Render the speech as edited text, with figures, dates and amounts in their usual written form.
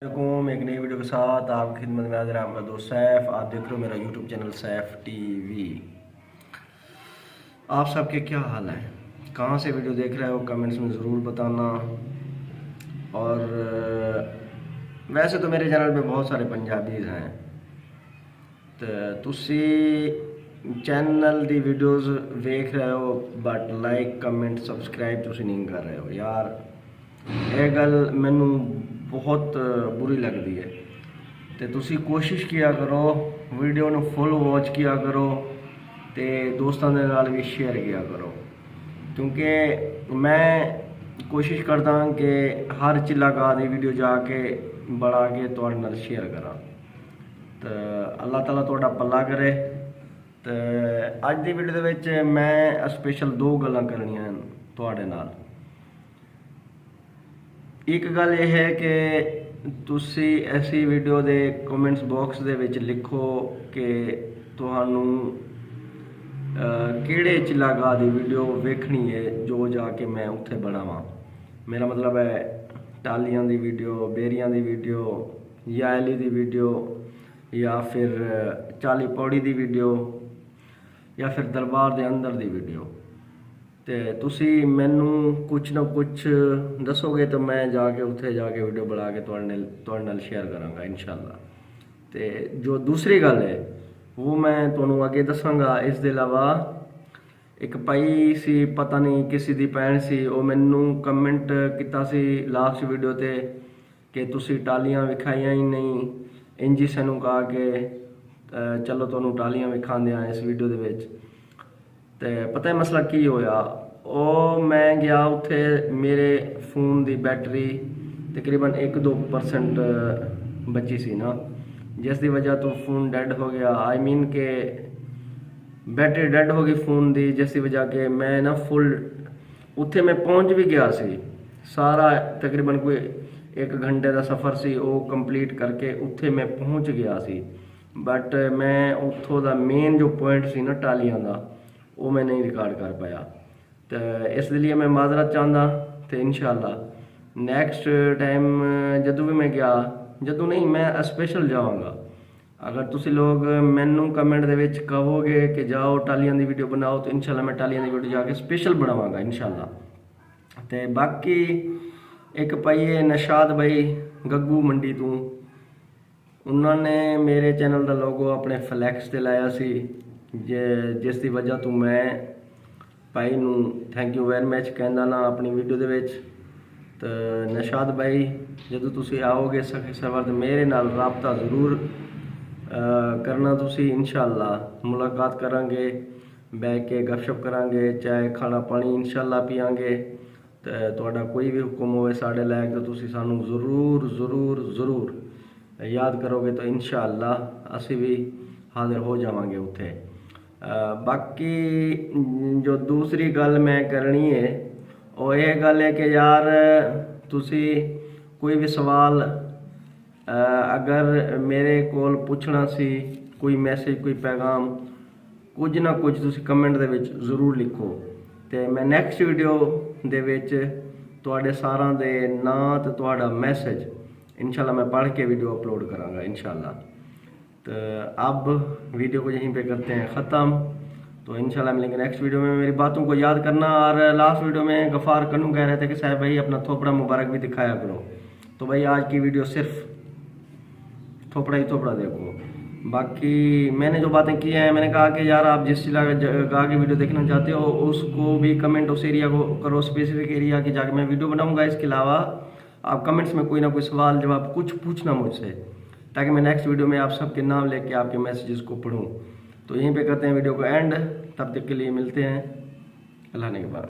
वालेकुम, एक नई वीडियो के साथ आपकी खिदमत में हाजिर है आपका दोस्त सैफ। आप देख रहे हो मेरा यूट्यूब चैनल सैफ टीवी। आप सबके क्या हाल है, कहाँ से वीडियो देख रहे हो, कमेंट्स में ज़रूर बताना। और वैसे तो मेरे चैनल पे बहुत सारे पंजाबीज़ हैं, तो तुसी चैनल दी वीडियोस देख रहे हो बट लाइक कमेंट सब्सक्राइब तुसी नहीं कर रहे हो यार। ये गल मैनू बहुत बुरी लगती है। तो तुसी कोशिश किया करो, वीडियो ਨੂੰ फुल वॉच किया करो, तो दोस्तों के नाल भी शेयर किया करो, क्योंकि मैं कोशिश करता हूँ कि हर चिल्लागाह की वीडियो जाके बड़ा के तुहाडे नाल शेयर करा। तो अल्लाह ताला तुहाडा भला करे। तो अज की वीडियो दे विच मैं स्पेशल दो गल्लां करनियां तुहाडे नाल। एक गल यह है कि तुसी ऐसी वीडियो दे कमेंट्स बॉक्स दे विच लिखो कि तुहानू किहड़े चिल्लागाह दी वीडियो वेखनी है जो जाके मैं उत्थे बनावां। मेरा मतलब है टालियां दी वीडियो, बेरियां दी वीडियो, याली दी वीडियो, या फिर चाली पौड़ी दी वीडियो, या फिर दरबार दे अंदर दी वीडियो। तो तुसी मैनू कुछ ना कुछ दसोगे तो मैं जाके उत्थे जाके वीडियो बना के तुहाडे नाल शेयर करांगा इंशाल्लाह। तो जो दूसरी गल है वो मैं तुहानू अगे दसांगा। इस दे अलावा एक भाई सी, पता नहीं किसी दी भैन सी, वो मैनू कमेंट किया सी लास्ट वीडियो ते कि तुसी टालियां विखाइयां ही नहीं, इंजी सानू कहा कि चलो तुहानू टालियां विखांदे आ इस वीडियो दे विच। तो पता है मसला की होया, ओ मैं गया उत्थे, मेरे फोन की बैटरी तकरीबन 1-2% बची सी ना, जिस दी वजह तो फोन डेड हो गया। आई मीन के बैटरी डेड हो गई फोन की, जिस दी वजह के मैं ना फुल उत्थे मैं पहुंच भी गया सी, सारा तकरीबन कोई 1 घंटे का सफ़र सी, वो कंप्लीट करके उत्थे मैं पहुंच गया सी। बट मैं उत्थों का मेन जो पॉइंट सी ना टालियां का, वो मैं नहीं रिकॉर्ड कर पाया। तो इसलिए मैं माजरत चाहता। तो इंशाल्लाह नैक्सट टाइम जदों भी मैं गया, जदों नहीं मैं स्पेशल जाऊँगा। अगर तुसी लोग मैनू कमेंट दे विच कहोगे कि जाओ टालियां दी वीडियो बनाओ, तो इंशाल्लाह मैं टालियां दी वीडियो जाके स्पेशल बनावांगा इंशाल्लाह। तो बाकी एक भाई है नशाद भाई गग्गू मंडी तो, उन्होंने मेरे चैनल का लोगो अपने फ्लैक्स से लाया सी, जिस की वजह तो मैं भाई नू थैंक यू वेरी मच कहना ना अपनी वीडियो दे विच। तो नशाद भाई जदों तुसी आओगे सफर तो मेरे नाल राबता ज़रूर करना तुसी, इंशाल्लाह मुलाकात करांगे, बैठ के गपशप करांगे, चाय खाना पानी इंशाल्लाह पियांगे। तो तुहाडा कोई भी हुक्म होवे साढ़े लायक तो तुसी सानू ज़रूर ज़रूर ज़रूर याद करोगे, तो इंशाल्लाह असी भी हाजिर हो जावांगे उत्थे। बाकी जो दूसरी गल मैं करनी है वो ये गल है कि यार तुसी कोई भी सवाल अगर मेरे कोल पुछना सी, कोई मैसेज कोई पैगाम कुछ ना कुछ तुसी कमेंट दे विच ज़रूर लिखो। तो मैं नैक्सट वीडियो दे विच तुहाडे सारां दे नां ते तुहाडा मैसेज इंशाल्लाह मैं पढ़ के वीडियो अपलोड करांगा इंशाल्लाह। तो अब वीडियो को यहीं पे करते हैं ख़त्म। तो इंशाल्लाह मिलेंगे नेक्स्ट वीडियो में। मेरी बातों को याद करना। और लास्ट वीडियो में गफ़ार कन्नू कह रहे थे कि साहब भाई अपना थोपड़ा मुबारक भी दिखाया करो, तो भाई आज की वीडियो सिर्फ थोपड़ा ही थोपड़ा देखो। बाकी मैंने जो बातें की हैं, मैंने कहा कि यार आप जिस जगह की वीडियो देखना चाहते हो उसको भी कमेंट उस एरिया को करो, स्पेसिफिक एरिया की जाकर मैं वीडियो बनाऊँगा। इसके अलावा आप कमेंट्स में कोई ना कोई सवाल जवाब कुछ पूछना मुझसे, ताकि मैं नेक्स्ट वीडियो में आप सबके नाम लेके आपके मैसेजेस को पढूं। तो यहीं पे करते हैं वीडियो को एंड। तब तक के लिए मिलते हैं, अल्लाह ने के बाद।